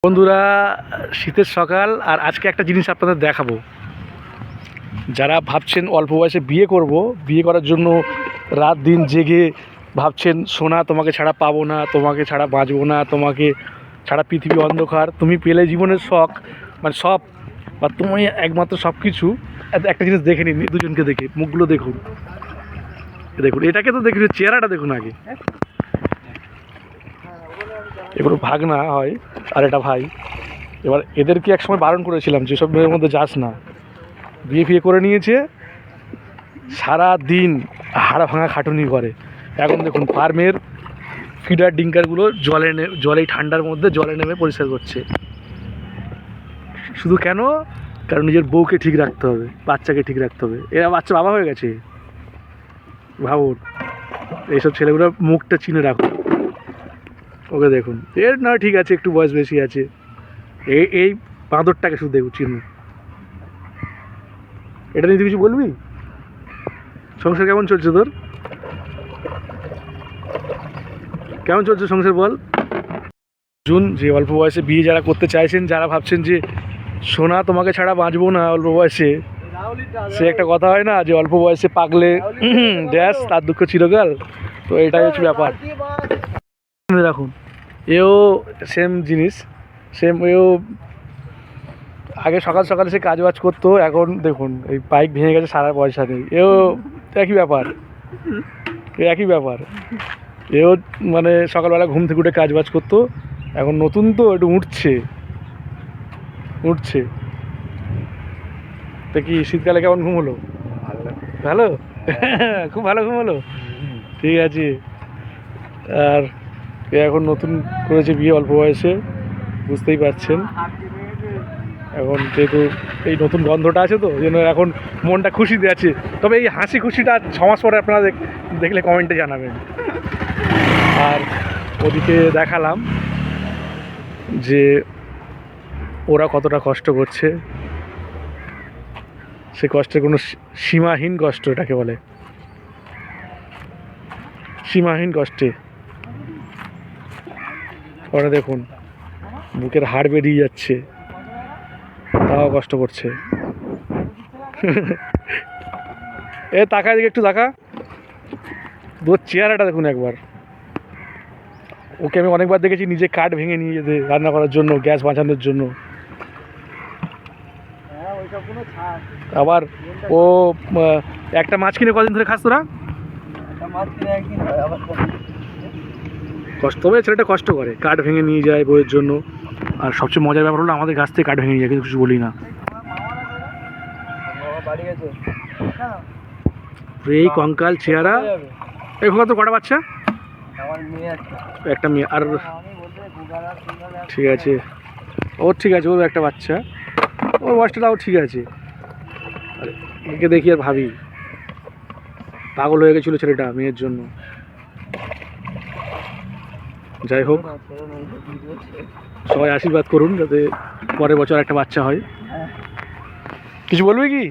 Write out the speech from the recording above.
বন্ধুরা, শীতের সকাল আর আজকে একটা জিনিস আপনাদের দেখাবো। যারা ভাবছেন অল্প বয়সে বিয়ে করব, বিয়ে করার জন্য রাত দিন জেগে ভাবছেন সোনা তোমাকে ছাড়া পাবো না, তোমাকে ছাড়া বাঁচবো না, তোমাকে ছাড়া পৃথিবী অন্ধকার, তুমি পেলে জীবনের শখ, মানে সব, বা তুমি একমাত্র সব কিছু। একটা জিনিস দেখে নিন, দুজনকে দেখে মুখগুলো দেখুন, দেখুন এটাকে তো দেখুন, চেহারাটা দেখুন আগে। এগুলো ভাগনা হয় আর এটা ভাই। এবার এদেরকে একসময় বারণ করেছিলাম যেসব মেয়ের মধ্যে যাস না, বিয়ে ফিয়ে করে নিয়েছে, সারা দিন হাড়া ভাঙা খাটুনি করে। এখন দেখুন ফার্মের ফিডার ডিঙ্কারগুলো জলে ঠান্ডার মধ্যে জলে নেমে পরিষ্কার করছে। শুধু কেন? কারণ নিজের বউকে ঠিক রাখতে হবে, বাচ্চাকে ঠিক রাখতে হবে। এরা বাচ্চা বাবা হয়ে গেছে, ভাবুন। এইসব ছেলেগুলো মুখটা চিনে রাখুন। ওকে দেখুন, এর না ঠিক আছে, একটু বয়স বেশি আছে, এই বাঁদরটাকে শুধু দেখুন, চিনুন। এটা নিয়ে তুই কিছু বলবি? সংসার কেমন চলছে তোর? কেমন চলছে সংসার বল? যে অল্প বয়সে বিয়ে যারা করতে চাইছেন, যারা ভাবছেন যে সোনা তোমাকে ছাড়া বাঁচবো না অল্প বয়সে, সে একটা কথা হয় না যে অল্প বয়সে পাগলে ড্যাশ তার দুঃখ চিরকাল। তো এটাই হচ্ছে ব্যাপার। রাখুন, এও সেম জিনিস, এও আগে সকাল সকালে সে কাজ বাজ করতো, এখন দেখুন এই বাইক ভেঙে গেছে, সারা পয়সা নেই। এও একই ব্যাপার। এও মানে সকালবেলা ঘুম থেকে উঠে কাজ বাজ করতো, এখন নতুন তো একটু উঠছে। তা কি শীতকালে কেমন ঘুম হলো? ভালো খুব ভালো ঘুম হলো, ঠিক আছে। আর এখন নতুন করেছে বিয়ে অল্প বয়সে, বুঝতেই পারছেন। এখন যেহেতু এই নতুন গন্ধটা আছে, তো যেন এখন মনটা খুশিতে আছে। তবে এই হাসি খুশিটা 6 মাস পরে আপনারা দেখলে কমেন্টে জানাবেন। আর ওদিকে দেখালাম যে ওরা কতটা কষ্ট করছে, সে কষ্টের কোনো সীমাহীন কষ্ট, এটাকে বলে সীমাহীন কষ্টে। ওরা দেখুন বুকের হাড় বেরিয়ে যাচ্ছে, তাও কষ্ট করছে। এ তাকা, দিকে একটু তাকা, তোর চেহারাটা দেখুন একবার। ওকে আমি অনেকবার দেখেছি নিজে কাঠ ভেঙে নিয়ে যেতে রান্না করার জন্য, গ্যাস বাঁচানোর জন্য। আবার ও একটা মাছ কিনে কদিন ধরে খাস তোরা? কষ্ট, তবে ছেলেটা কষ্ট করে, কাঠ ভেঙে নিয়ে যায় বইয়ের জন্য। আর সবচেয়ে মজার ব্যাপার হলো আমাদের গাছ থেকে কাঠ ভেঙে নিয়ে যায়, কিন্তু কিছু বলি না। এই কঙ্কাল চেহারা। এখন তো কটা বাচ্চা? একটা মেয়ে আর, ঠিক আছে, ওর ঠিক আছে, ওর একটা বাচ্চা, ওর বয়সটা তাও ঠিক আছে। আর একে দেখি আর ভাবি, পাগল হয়ে গেছিলো ছেলেটা মেয়ের জন্য। যাই হোক, সবাই আশীর্বাদ করুন যাতে পরের বছর একটা বাচ্চা হয়। কিছু বলবি কি?